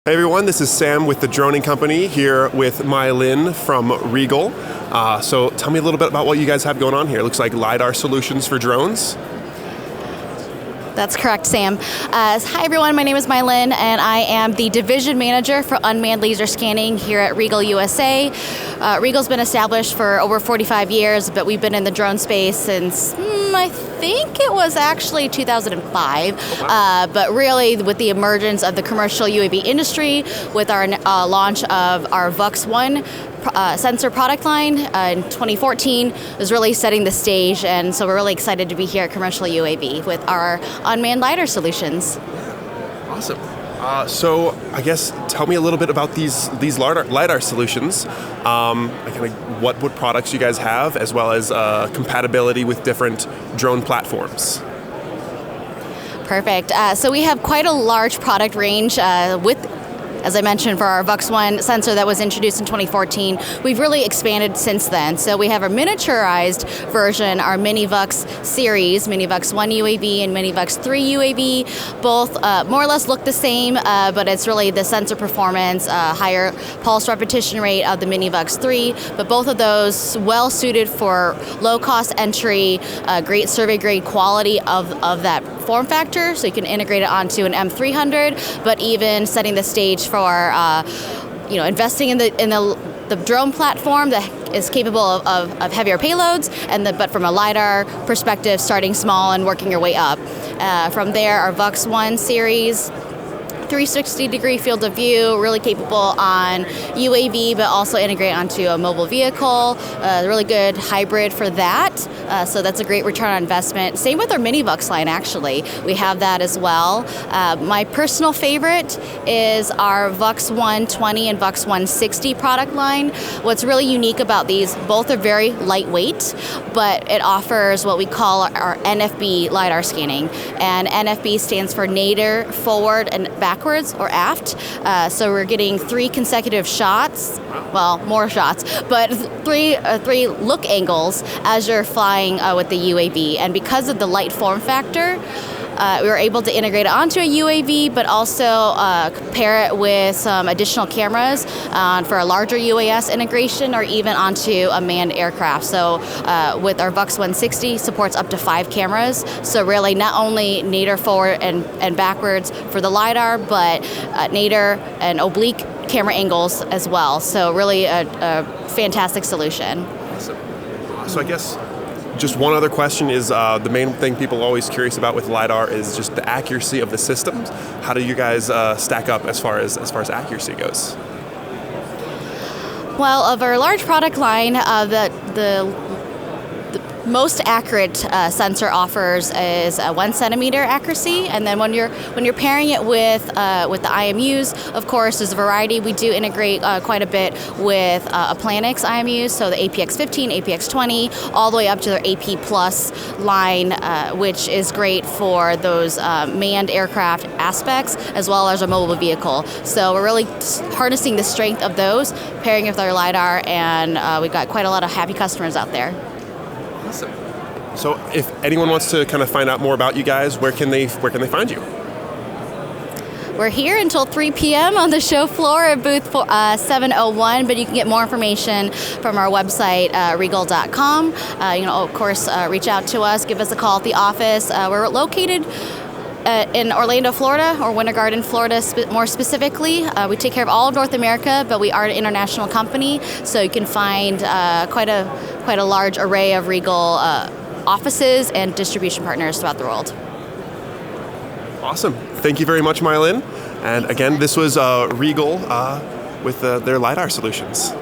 Hey everyone, this is Sam with the Droning Company here with My-Linh from RIEGL. So tell me a little bit about what you guys have going on here. It looks like LiDAR solutions for drones. That's correct, Sam. Hi everyone, my name is My-Linh and I am the Division Manager for Unmanned Laser Scanning here at RIEGL USA. RIEGL's been established for over 45 years, but we've been in the drone space since, I think it was actually 2005. But really with the emergence of the commercial UAV industry, with our launch of our VUX1 sensor product line in 2014 was really setting the stage, and so we're really excited to be here at Commercial UAV with our unmanned LiDAR solutions. Awesome. So I guess tell me a little bit about these LiDAR solutions, what products you guys have, as well as compatibility with different drone platforms. Perfect. So we have quite a large product range as I mentioned, for our VUX1 sensor that was introduced in 2014, we've really expanded since then. So we have a miniaturized version, our Mini VUX series, Mini VUX1 UAV and Mini VUX3 UAV. Both more or less look the same, but it's really the sensor performance, higher pulse repetition rate of the Mini VUX3. But both of those well suited for low cost entry, great survey grade quality of that form factor, so you can integrate it onto an M300, but even setting the stage for investing in the drone platform that is capable of heavier payloads, but from a LiDAR perspective, starting small and working your way up. From there, our VUX1 series, 360-degree field of view, really capable on UAV, but also integrate onto a mobile vehicle. Really good hybrid for that. So that's a great return on investment. Same with our Mini VUX line, actually. We have that as well. My personal favorite is our VUX 120 and VUX 160 product line. What's really unique about these, both are very lightweight, but it offers what we call our NFB LiDAR scanning. And NFB stands for nadir, forward, and backwards or aft. So we're getting 3 consecutive shots, well, more shots, but three look angles as you're flying with the UAV. And because of the light form factor, we were able to integrate it onto a UAV, but also pair it with some additional cameras for a larger UAS integration, or even onto a manned aircraft. So with our VUX 160, supports up to 5 cameras. So really not only nadir forward and backwards for the LiDAR, but nadir and oblique camera angles as well. So really a fantastic solution. Awesome. So I guess just one other question is the main thing people are always curious about with LiDAR is just the accuracy of the systems. How do you guys stack up as far as accuracy goes? Well, of our large product line, the most accurate sensor offers is 1 centimeter accuracy, and then when you're pairing it with the IMUs, of course, there's a variety. We do integrate quite a bit with Planix IMUs, so the APX15, APX20, all the way up to their AP Plus line, which is great for those manned aircraft aspects, as well as our mobile vehicle. So we're really harnessing the strength of those, pairing it with our LiDAR, and we've got quite a lot of happy customers out there. Awesome. So if anyone wants to kind of find out more about you guys, where can they find you? We're here until 3 p.m. on the show floor at booth 701, but you can get more information from our website, RIEGL.com. Of course, reach out to us, give us a call at the office. We're located in Orlando, Florida, or Winter Garden, Florida, more specifically. We take care of all of North America, but we are an international company, so you can find quite a large array of RIEGL offices and distribution partners throughout the world. Awesome. Thank you very much, My-Linh. And again, this was RIEGL with their LiDAR solutions.